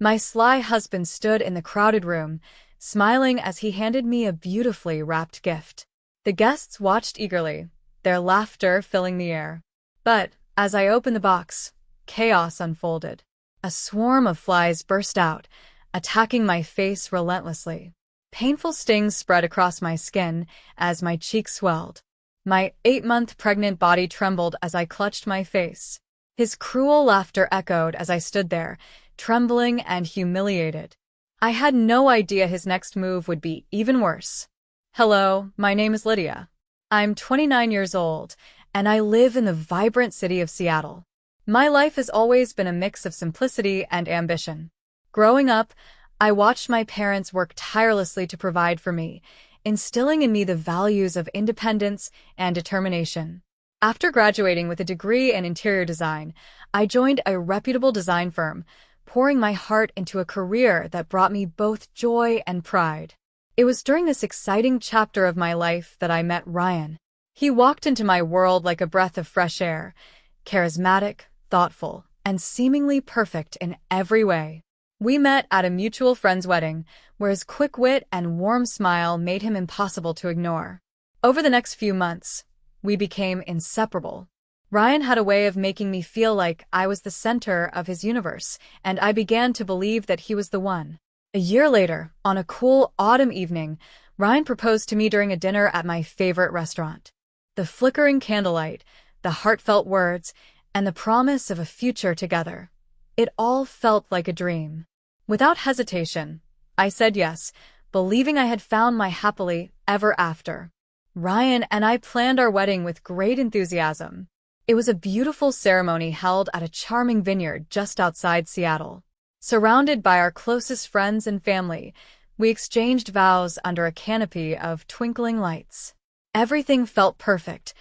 My sly husband stood in the crowded room, smiling as he handed me a beautifully wrapped gift. The guests watched eagerly, their laughter filling the air. But, as I opened the box, chaos unfolded. A swarm of flies burst out, attacking my face relentlessly. Painful stings spread across my skin as my cheeks swelled. My 8-month pregnant body trembled as I clutched my face. His cruel laughter echoed as I stood there, trembling and humiliated. I had no idea his next move would be even worse. Hello, my name is Lydia. I'm 29 years old, and I live in the vibrant city of Seattle. My life has always been a mix of simplicity and ambition. Growing up, I watched my parents work tirelessly to provide for me, instilling in me the values of independence and determination. After graduating with a degree in interior design, I joined a reputable design firm, pouring my heart into a career that brought me both joy and pride. It was during this exciting chapter of my life that I met Ryan. He walked into my world like a breath of fresh air, charismatic, thoughtful, and seemingly perfect in every way. We met at a mutual friend's wedding, where his quick wit and warm smile made him impossible to ignore. Over the next few months, we became inseparable. Ryan had a way of making me feel like I was the center of his universe, and I began to believe that he was the one. A year later, on a cool autumn evening, Ryan proposed to me during a dinner at my favorite restaurant. The flickering candlelight, the heartfelt words, and the promise of a future together. It all felt like a dream. Without hesitation, I said yes, believing I had found my happily ever after. Ryan and I planned our wedding with great enthusiasm. It was a beautiful ceremony held at a charming vineyard just outside Seattle. Surrounded by our closest friends and family, we exchanged vows under a canopy of twinkling lights. Everything felt perfect: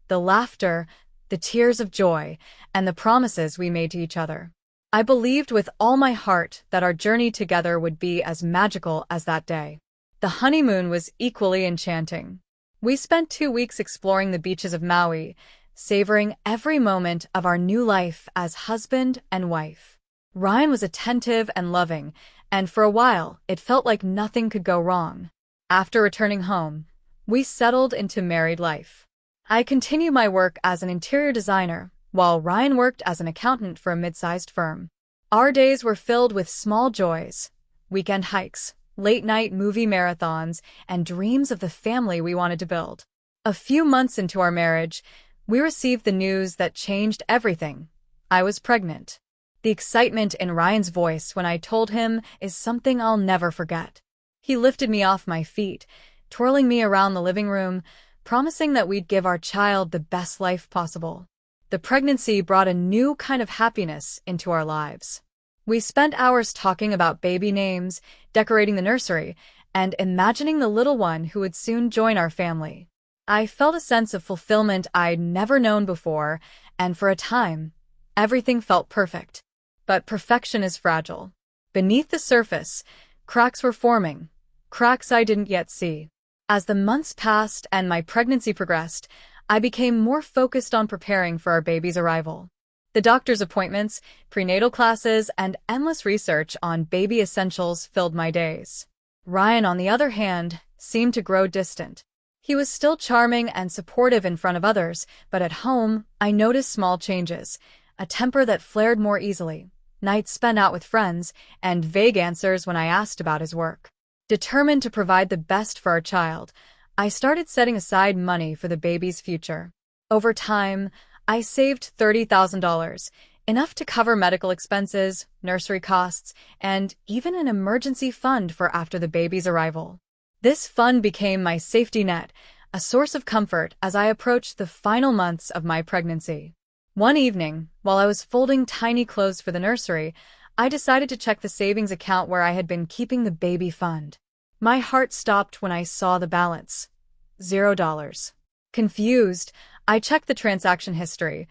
the laughter, the tears of joy, and the promises we made to each other. I believed with all my heart that our journey together would be as magical as that day. The honeymoon was equally enchanting. We spent 2 weeks exploring the beaches of Maui, savoring every moment of our new life as husband and wife. Ryan was attentive and loving, and for a while, it felt like nothing could go wrong. After returning home, we settled into married life. I continued my work as an interior designer, while Ryan worked as an accountant for a mid-sized firm. Our days were filled with small joys, weekend hikes, late-night movie marathons, and dreams of the family we wanted to build. A few months into our marriage, we received the news that changed everything. I was pregnant. The excitement in Ryan's voice when I told him is something I'll never forget. He lifted me off my feet, twirling me around the living room, promising that we'd give our child the best life possible. The pregnancy brought a new kind of happiness into our lives. We spent hours talking about baby names, decorating the nursery, and imagining the little one who would soon join our family. I felt a sense of fulfillment I'd never known before, and for a time, everything felt perfect. But perfection is fragile. Beneath the surface, cracks were forming, cracks I didn't yet see. As the months passed and my pregnancy progressed, I became more focused on preparing for our baby's arrival. The doctor's appointments, prenatal classes, and endless research on baby essentials filled my days. Ryan, on the other hand, seemed to grow distant. He was still charming and supportive in front of others, but at home, I noticed small changes: a temper that flared more easily, nights spent out with friends, and vague answers when I asked about his work. Determined to provide the best for our child, I started setting aside money for the baby's future. Over time, I saved $30,000, enough to cover medical expenses, nursery costs, and even an emergency fund for after the baby's arrival. This fund became my safety net, a source of comfort as I approached the final months of my pregnancy. One evening, while I was folding tiny clothes for the nursery, I decided to check the savings account where I had been keeping the baby fund. My heart stopped when I saw the balance: $0. Confused, I checked the transaction history,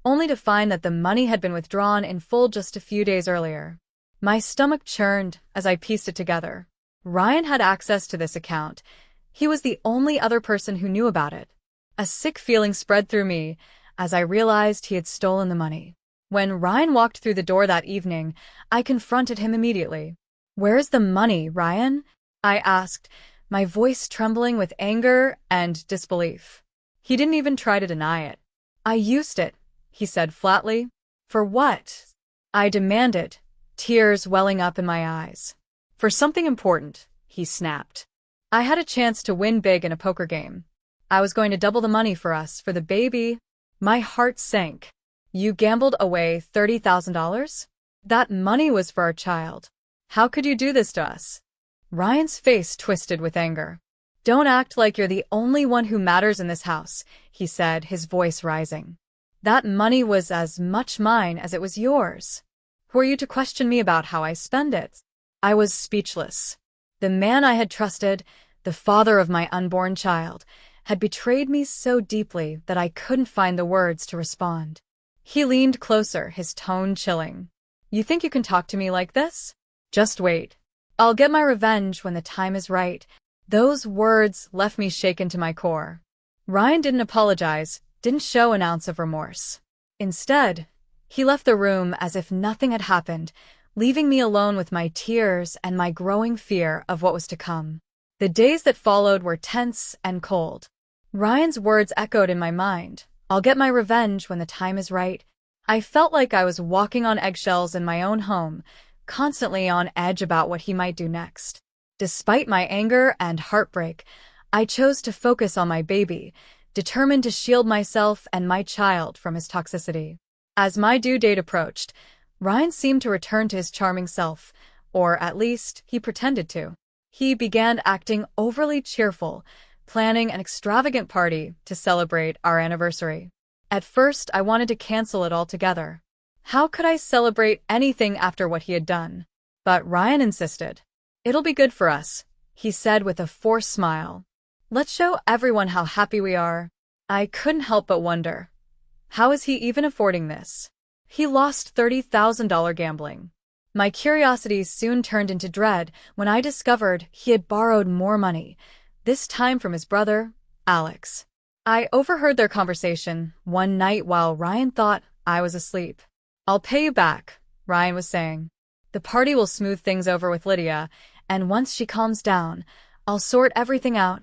only to find that the money had been withdrawn in full just a few days earlier. My stomach churned as I pieced it together. Ryan had access to this account. He was the only other person who knew about it. A sick feeling spread through me as I realized he had stolen the money. When Ryan walked through the door that evening, I confronted him immediately. "Where's the money, Ryan?" I asked, my voice trembling with anger and disbelief. He didn't even try to deny it. "I used it," he said flatly. "For what?" I demanded, tears welling up in my eyes. "For something important," he snapped. "I had a chance to win big in a poker game. I was going to double the money for us, for the baby." My heart sank. "You gambled away $30,000? That money was for our child. How could you do this to us?" Ryan's face twisted with anger. "Don't act like you're the only one who matters in this house," he said, his voice rising. "That money was as much mine as it was yours. Who are you to question me about how I spend it?" I was speechless. The man I had trusted, the father of my unborn child, had betrayed me so deeply that I couldn't find the words to respond. He leaned closer, his tone chilling. "You think you can talk to me like this? Just wait. I'll get my revenge when the time is right." Those words left me shaken to my core. Ryan didn't apologize, didn't show an ounce of remorse. Instead, he left the room as if nothing had happened, leaving me alone with my tears and my growing fear of what was to come. The days that followed were tense and cold. Ryan's words echoed in my mind. "I'll get my revenge when the time is right." I felt like I was walking on eggshells in my own home, constantly on edge about what he might do next. Despite my anger and heartbreak, I chose to focus on my baby, determined to shield myself and my child from his toxicity. As my due date approached, Ryan seemed to return to his charming self, or at least he pretended to. He began acting overly cheerful, planning an extravagant party to celebrate our anniversary. At first, I wanted to cancel it altogether. How could I celebrate anything after what he had done? But Ryan insisted. "It'll be good for us," he said with a forced smile. "Let's show everyone how happy we are." I couldn't help but wonder, how is he even affording this? He lost $30,000 gambling. My curiosity soon turned into dread when I discovered he had borrowed more money, this time from his brother, Alex. I overheard their conversation one night while Ryan thought I was asleep. "I'll pay you back," Ryan was saying. "The party will smooth things over with Lydia, and once she calms down, I'll sort everything out."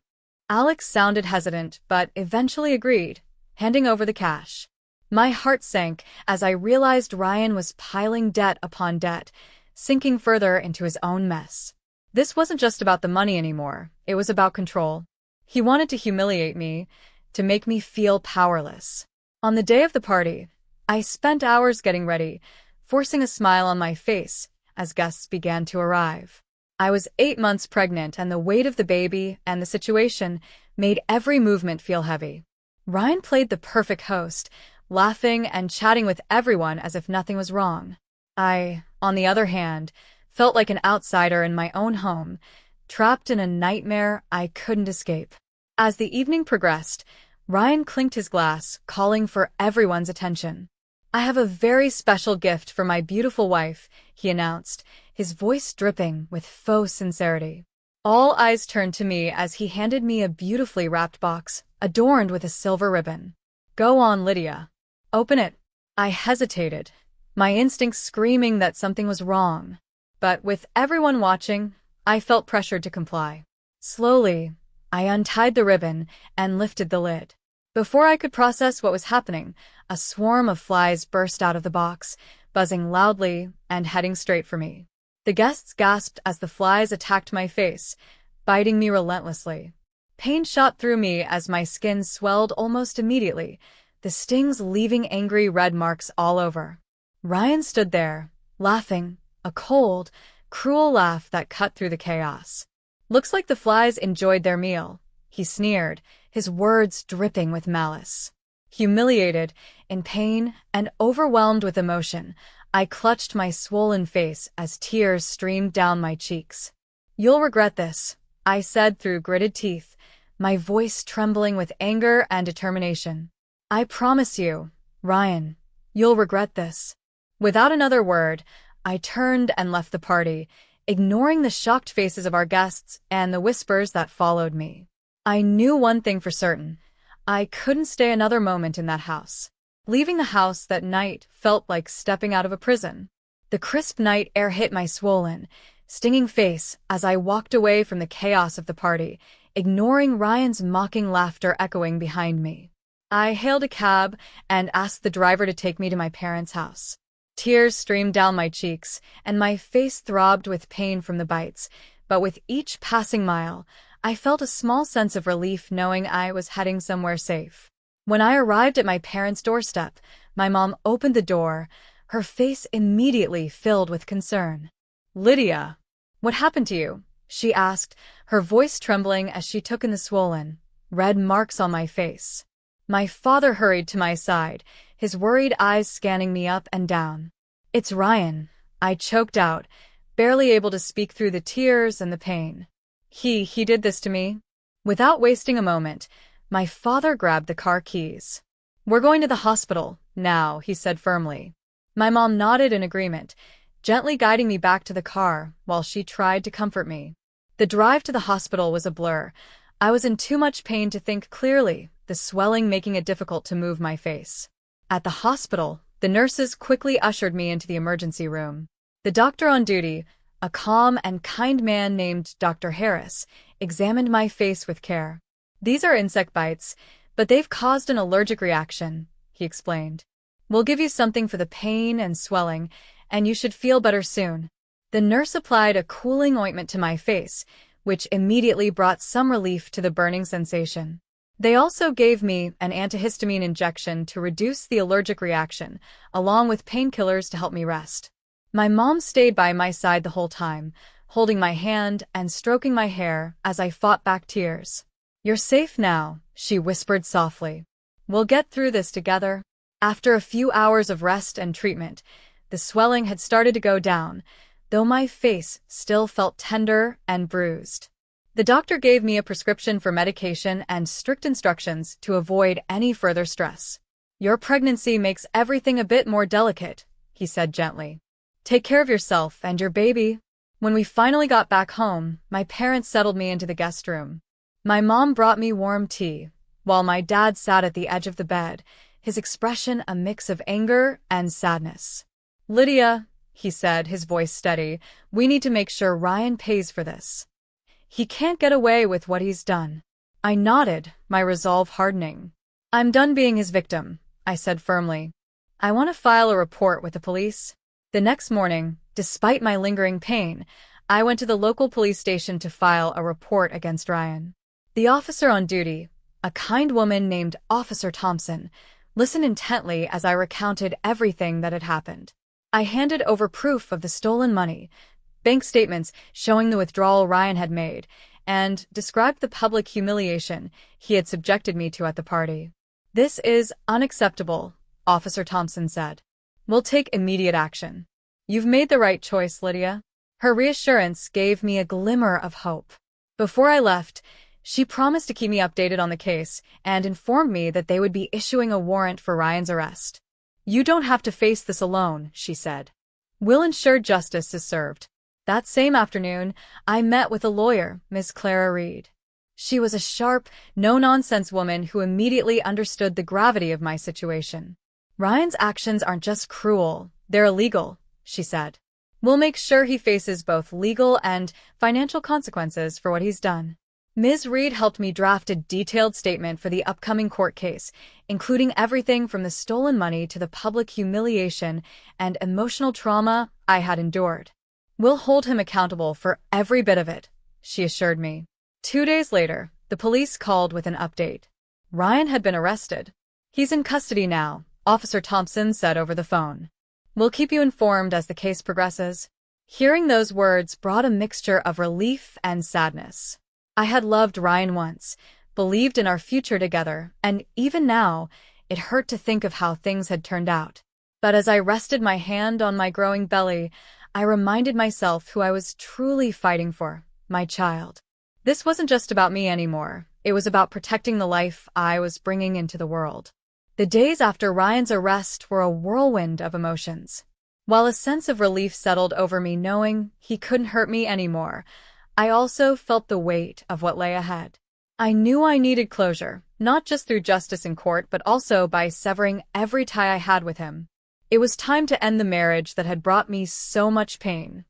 Alex sounded hesitant, but eventually agreed, handing over the cash. My heart sank as I realized Ryan was piling debt upon debt, sinking further into his own mess. This wasn't just about the money anymore, it was about control. He wanted to humiliate me, to make me feel powerless. On the day of the party, I spent hours getting ready, forcing a smile on my face as guests began to arrive. I was 8 months pregnant, and the weight of the baby and the situation made every movement feel heavy. Ryan played the perfect host, laughing and chatting with everyone as if nothing was wrong. I, on the other hand, felt like an outsider in my own home, trapped in a nightmare I couldn't escape. As the evening progressed, Ryan clinked his glass, calling for everyone's attention. "I have a very special gift for my beautiful wife," he announced, his voice dripping with faux sincerity. All eyes turned to me as he handed me a beautifully wrapped box, adorned with a silver ribbon. "Go on, Lydia. Open it." I hesitated, my instincts screaming that something was wrong. But with everyone watching, I felt pressured to comply. Slowly, I untied the ribbon and lifted the lid. Before I could process what was happening, a swarm of flies burst out of the box, buzzing loudly and heading straight for me. The guests gasped as the flies attacked my face, biting me relentlessly. Pain shot through me as my skin swelled almost immediately, the stings leaving angry red marks all over. Ryan stood there, laughing, a cold, cruel laugh that cut through the chaos. "Looks like the flies enjoyed their meal," he sneered, his words dripping with malice. Humiliated, in pain, and overwhelmed with emotion, I clutched my swollen face as tears streamed down my cheeks. "You'll regret this," I said through gritted teeth, my voice trembling with anger and determination. "I promise you, Ryan, you'll regret this." Without another word, I turned and left the party, ignoring the shocked faces of our guests and the whispers that followed me. I knew one thing for certain. I couldn't stay another moment in that house. Leaving the house that night felt like stepping out of a prison. The crisp night air hit my swollen, stinging face as I walked away from the chaos of the party, ignoring Ryan's mocking laughter echoing behind me. I hailed a cab and asked the driver to take me to my parents' house. Tears streamed down my cheeks, and my face throbbed with pain from the bites, but with each passing mile, I felt a small sense of relief knowing I was heading somewhere safe. When I arrived at my parents' doorstep, my mom opened the door, her face immediately filled with concern. "Lydia, what happened to you?" she asked, her voice trembling as she took in the swollen, red marks on my face. My father hurried to my side, his worried eyes scanning me up and down. "It's Ryan," I choked out, barely able to speak through the tears and the pain. He did this to me?" Without wasting a moment, my father grabbed the car keys. "We're going to the hospital now," he said firmly. My mom nodded in agreement, gently guiding me back to the car while she tried to comfort me. The drive to the hospital was a blur. I was in too much pain to think clearly, the swelling making it difficult to move my face. At the hospital, the nurses quickly ushered me into the emergency room. The doctor on duty, a calm and kind man named Dr. Harris, examined my face with care. "These are insect bites, but they've caused an allergic reaction," he explained. "We'll give you something for the pain and swelling, and you should feel better soon." The nurse applied a cooling ointment to my face, which immediately brought some relief to the burning sensation. They also gave me an antihistamine injection to reduce the allergic reaction, along with painkillers to help me rest. My mom stayed by my side the whole time, holding my hand and stroking my hair as I fought back tears. "You're safe now," she whispered softly. "We'll get through this together." After a few hours of rest and treatment, the swelling had started to go down, though my face still felt tender and bruised. The doctor gave me a prescription for medication and strict instructions to avoid any further stress. "Your pregnancy makes everything a bit more delicate," he said gently. "Take care of yourself and your baby." When we finally got back home, my parents settled me into the guest room. My mom brought me warm tea, while my dad sat at the edge of the bed, his expression a mix of anger and sadness. "Lydia," he said, his voice steady, "we need to make sure Ryan pays for this. He can't get away with what he's done." I nodded, my resolve hardening. "I'm done being his victim," I said firmly. "I want to file a report with the police." The next morning, despite my lingering pain, I went to the local police station to file a report against Ryan. The officer on duty, a kind woman named Officer Thompson, listened intently as I recounted everything that had happened. I handed over proof of the stolen money, bank statements showing the withdrawal Ryan had made, and described the public humiliation he had subjected me to at the party. "This is unacceptable," Officer Thompson said. "We'll take immediate action." "You've made the right choice, Lydia." Her reassurance gave me a glimmer of hope. Before I left, she promised to keep me updated on the case and informed me that they would be issuing a warrant for Ryan's arrest. "You don't have to face this alone," she said. "We'll ensure justice is served." That same afternoon, I met with a lawyer, Ms. Clara Reed. She was a sharp, no-nonsense woman who immediately understood the gravity of my situation. "Ryan's actions aren't just cruel, they're illegal," she said. "We'll make sure he faces both legal and financial consequences for what he's done." Ms. Reed helped me draft a detailed statement for the upcoming court case, including everything from the stolen money to the public humiliation and emotional trauma I had endured. "We'll hold him accountable for every bit of it," she assured me. 2 days later, the police called with an update. Ryan had been arrested. "He's in custody now," Officer Thompson said over the phone. "We'll keep you informed as the case progresses." Hearing those words brought a mixture of relief and sadness. I had loved Ryan once, believed in our future together, and even now, it hurt to think of how things had turned out. But as I rested my hand on my growing belly, I reminded myself who I was truly fighting for, my child. This wasn't just about me anymore. It was about protecting the life I was bringing into the world. The days after Ryan's arrest were a whirlwind of emotions. While a sense of relief settled over me knowing he couldn't hurt me anymore, I also felt the weight of what lay ahead. I knew I needed closure, not just through justice in court but also by severing every tie I had with him. It was time to end the marriage that had brought me so much pain.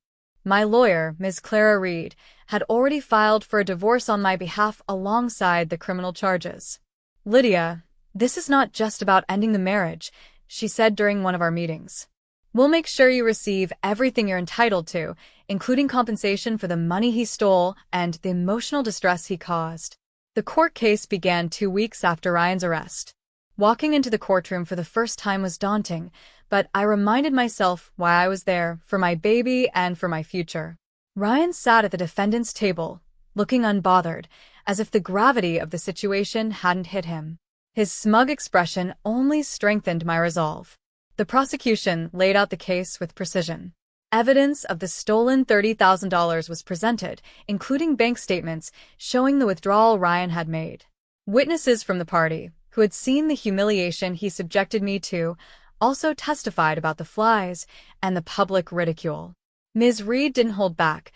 My lawyer, Ms. Clara Reed, had already filed for a divorce on my behalf alongside the criminal charges. "Lydia, this is not just about ending the marriage," she said during one of our meetings. "We'll make sure you receive everything you're entitled to, including compensation for the money he stole and the emotional distress he caused." The court case began 2 weeks after Ryan's arrest. Walking into the courtroom for the first time was daunting, but I reminded myself why I was there, for my baby and for my future. Ryan sat at the defendant's table, looking unbothered, as if the gravity of the situation hadn't hit him. His smug expression only strengthened my resolve. The prosecution laid out the case with precision. Evidence of the stolen $30,000 was presented, including bank statements showing the withdrawal Ryan had made. Witnesses from the party, who had seen the humiliation he subjected me to, also testified about the flies and the public ridicule. Ms. Reed didn't hold back,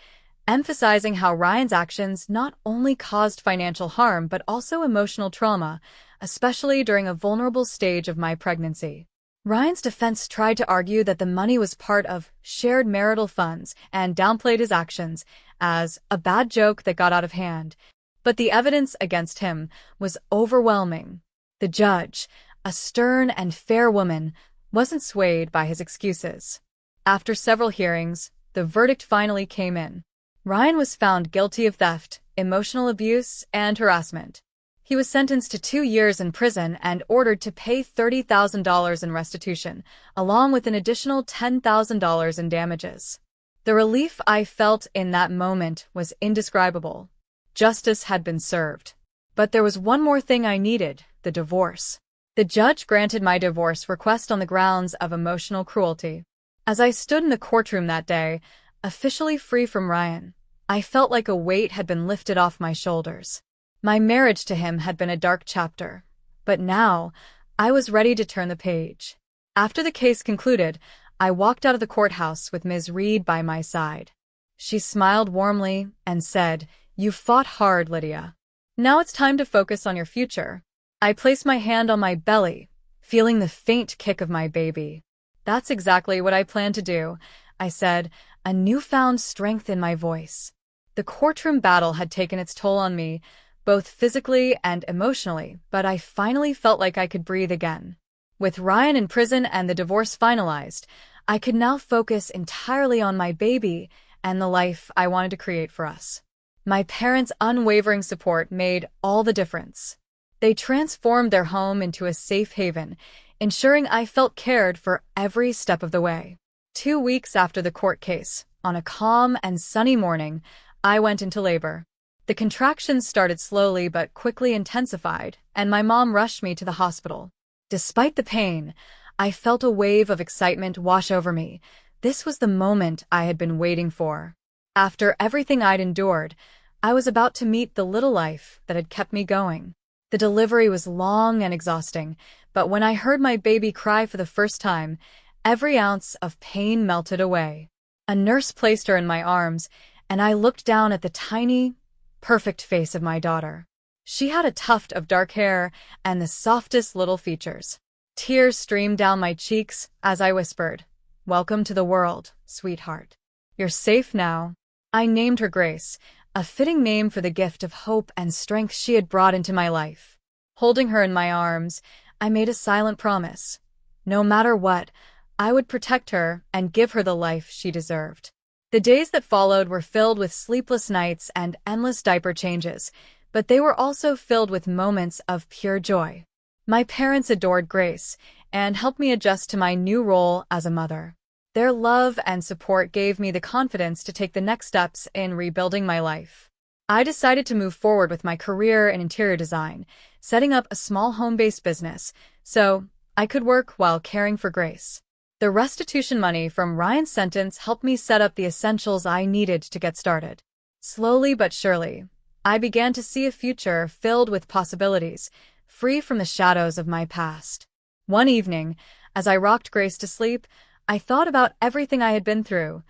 emphasizing how Ryan's actions not only caused financial harm but also emotional trauma, especially during a vulnerable stage of my pregnancy. Ryan's defense tried to argue that the money was part of shared marital funds and downplayed his actions as a bad joke that got out of hand. But the evidence against him was overwhelming. The judge, a stern and fair woman, wasn't swayed by his excuses. After several hearings, the verdict finally came in. Ryan was found guilty of theft, emotional abuse, and harassment. He was sentenced to 2 years in prison and ordered to pay $30,000 in restitution, along with an additional $10,000 in damages. The relief I felt in that moment was indescribable. Justice had been served. But there was one more thing I needed: the divorce. The judge granted my divorce request on the grounds of emotional cruelty. As I stood in the courtroom that day, officially free from Ryan, I felt like a weight had been lifted off my shoulders. My marriage to him had been a dark chapter, but now I was ready to turn the page. After the case concluded, I walked out of the courthouse with Ms. Reed by my side. She smiled warmly and said, "You fought hard, Lydia. Now it's time to focus on your future." I placed my hand on my belly, feeling the faint kick of my baby. "That's exactly what I plan to do," I said, a newfound strength in my voice. The courtroom battle had taken its toll on me, both physically and emotionally, but I finally felt like I could breathe again. With Ryan in prison and the divorce finalized, I could now focus entirely on my baby and the life I wanted to create for us. My parents' unwavering support made all the difference. They transformed their home into a safe haven, ensuring I felt cared for every step of the way. 2 weeks after the court case, on a calm and sunny morning, I went into labor. The contractions started slowly but quickly intensified, and my mom rushed me to the hospital. Despite the pain, I felt a wave of excitement wash over me. This was the moment I had been waiting for. After everything I'd endured, I was about to meet the little life that had kept me going. The delivery was long and exhausting, but when I heard my baby cry for the first time, every ounce of pain melted away. A nurse placed her in my arms, and I looked down at the tiny, perfect face of my daughter. She had a tuft of dark hair and the softest little features. Tears streamed down my cheeks as I whispered, "Welcome to the world, sweetheart. You're safe now." I named her Grace, a fitting name for the gift of hope and strength she had brought into my life. Holding her in my arms, I made a silent promise. No matter what, I would protect her and give her the life she deserved. The days that followed were filled with sleepless nights and endless diaper changes, but they were also filled with moments of pure joy. My parents adored Grace and helped me adjust to my new role as a mother. Their love and support gave me the confidence to take the next steps in rebuilding my life. I decided to move forward with my career in interior design, setting up a small home-based business so I could work while caring for Grace. The restitution money from Ryan's sentence helped me set up the essentials I needed to get started. Slowly but surely, I began to see a future filled with possibilities, free from the shadows of my past. One evening, as I rocked Grace to sleep, I thought about everything I had been through: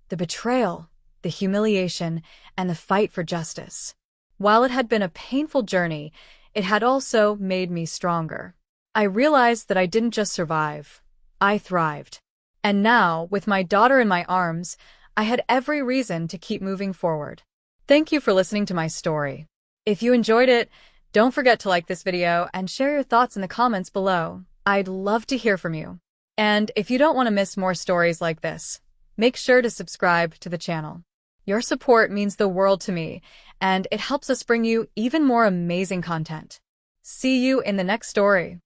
the betrayal, the humiliation, and the fight for justice. While it had been a painful journey, it had also made me stronger. I realized that I didn't just survive, I thrived. And now, with my daughter in my arms, I had every reason to keep moving forward. Thank you for listening to my story. If you enjoyed it, don't forget to like this video and share your thoughts in the comments below. I'd love to hear from you. And if you don't want to miss more stories like this, make sure to subscribe to the channel. Your support means the world to me, and it helps us bring you even more amazing content. See you in the next story.